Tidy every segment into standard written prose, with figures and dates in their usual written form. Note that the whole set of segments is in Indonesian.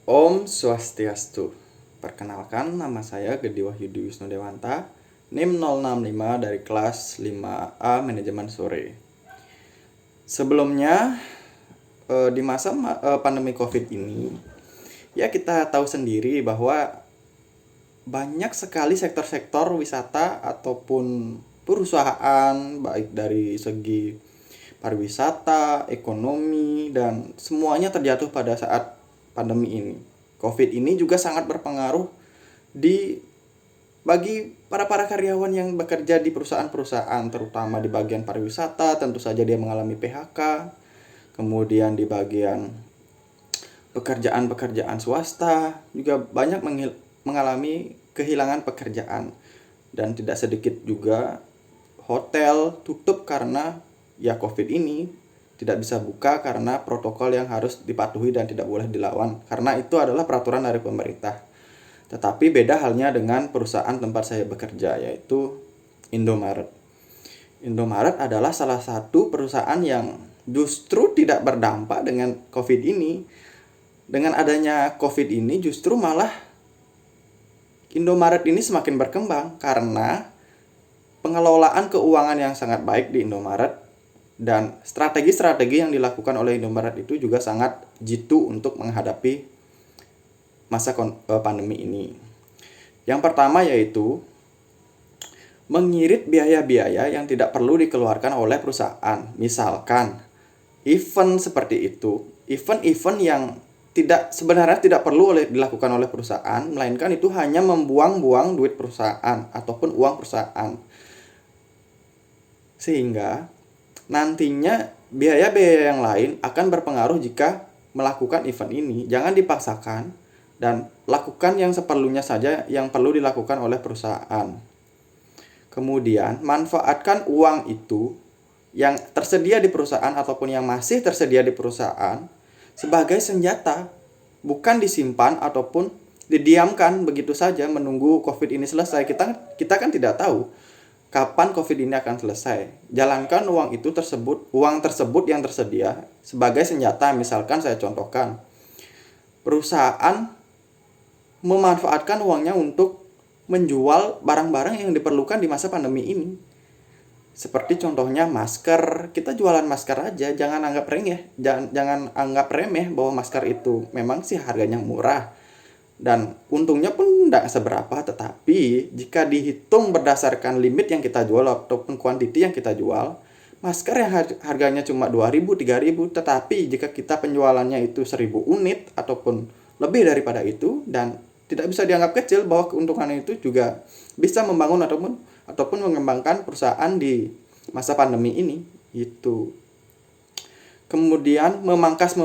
Om Swastiastu. Perkenalkan, nama saya Gedi Wahyudi Wisnu Dewanta, NIM 065 dari kelas 5A Manajemen Sore. Sebelumnya, di masa pandemi COVID ini, ya kita tahu sendiri bahwa banyak sekali sektor-sektor wisata ataupun perusahaan, baik dari segi pariwisata, ekonomi, dan semuanya terjatuh pada saat pandemi ini. COVID ini juga sangat berpengaruh bagi para karyawan yang bekerja di perusahaan-perusahaan, terutama di bagian pariwisata. Tentu saja dia mengalami PHK. Kemudian di bagian pekerjaan swasta juga banyak mengalami kehilangan pekerjaan, dan tidak sedikit juga hotel tutup karena ya COVID ini, tidak bisa buka karena protokol yang harus dipatuhi dan tidak boleh dilawan, karena itu adalah peraturan dari pemerintah. Tetapi beda halnya dengan perusahaan tempat saya bekerja, yaitu Indomaret. Indomaret adalah salah satu perusahaan yang justru tidak berdampak dengan COVID ini. Dengan adanya COVID ini justru malah Indomaret ini semakin berkembang karena pengelolaan keuangan yang sangat baik di Indomaret, dan strategi-strategi yang dilakukan oleh Indomaret itu juga sangat jitu untuk menghadapi masa pandemi ini. Yang pertama yaitu mengirit biaya-biaya yang tidak perlu dikeluarkan oleh perusahaan. Misalkan event seperti itu, event-event yang sebenarnya tidak perlu dilakukan oleh perusahaan, melainkan itu hanya membuang-buang duit perusahaan ataupun uang perusahaan. Sehingga nantinya biaya-biaya yang lain akan berpengaruh jika melakukan event ini. Jangan dipaksakan dan lakukan yang seperlunya saja yang perlu dilakukan oleh perusahaan. Kemudian manfaatkan uang itu yang tersedia di perusahaan ataupun yang masih tersedia di perusahaan sebagai senjata, bukan disimpan ataupun didiamkan begitu saja menunggu COVID ini selesai. Kita kan tidak tahu kapan COVID ini akan selesai. Jalankan uang tersebut yang tersedia sebagai senjata. Misalkan saya contohkan, perusahaan memanfaatkan uangnya untuk menjual barang-barang yang diperlukan di masa pandemi ini. Seperti contohnya masker, kita jualan masker aja, jangan anggap remeh bahwa masker itu memang sih harganya murah dan untungnya pun tidak seberapa, tetapi jika dihitung berdasarkan limit yang kita jual ataupun kuantiti yang kita jual, masker yang harganya cuma 2.000, 3.000, tetapi jika kita penjualannya itu 1.000 unit ataupun lebih daripada itu, dan tidak bisa dianggap kecil bahwa keuntungan itu juga bisa membangun ataupun mengembangkan perusahaan di masa pandemi ini. Itu kemudian memangkas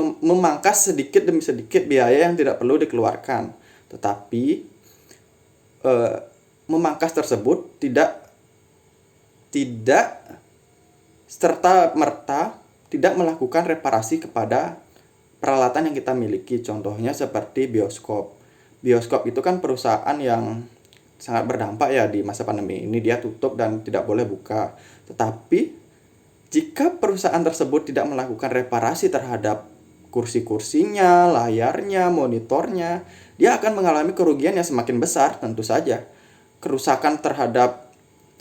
sedikit demi sedikit biaya yang tidak perlu dikeluarkan, tetapi memangkas tersebut tidak serta-merta tidak melakukan reparasi kepada peralatan yang kita miliki. Contohnya seperti bioskop. Bioskop itu kan perusahaan yang sangat berdampak ya di masa pandemi ini, dia tutup dan tidak boleh buka. Tetapi jika perusahaan tersebut tidak melakukan reparasi terhadap kursi-kursinya, layarnya, monitornya, dia akan mengalami kerugian yang semakin besar tentu saja. Kerusakan terhadap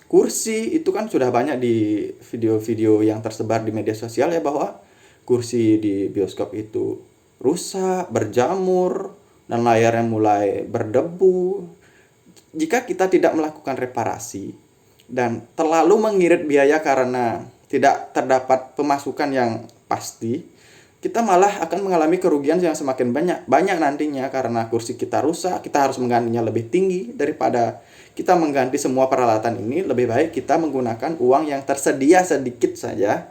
kursi itu kan sudah banyak di video-video yang tersebar di media sosial ya, bahwa kursi di bioskop itu rusak, berjamur, dan layarnya mulai berdebu. Jika kita tidak melakukan reparasi dan terlalu mengirit biaya karena tidak terdapat pemasukan yang pasti, kita malah akan mengalami kerugian yang semakin banyak nantinya, karena kursi kita rusak, kita harus menggantinya lebih tinggi. Daripada kita mengganti semua peralatan ini, lebih baik kita menggunakan uang yang tersedia sedikit saja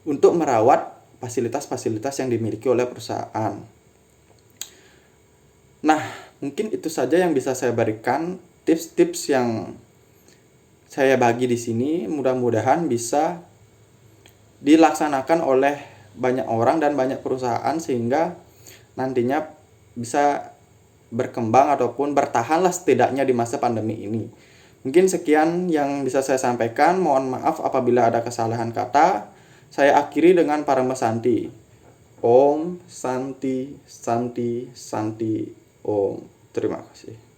untuk merawat fasilitas-fasilitas yang dimiliki oleh perusahaan. Nah, mungkin itu saja yang bisa saya berikan, tips-tips yang saya bagi di sini. Mudah-mudahan bisa dilaksanakan oleh banyak orang dan banyak perusahaan, sehingga nantinya bisa berkembang ataupun bertahanlah setidaknya di masa pandemi ini. Mungkin sekian yang bisa saya sampaikan. Mohon maaf apabila ada kesalahan kata. Saya akhiri dengan Paramasanti. Om Santi Santi Santi Om. Terima kasih.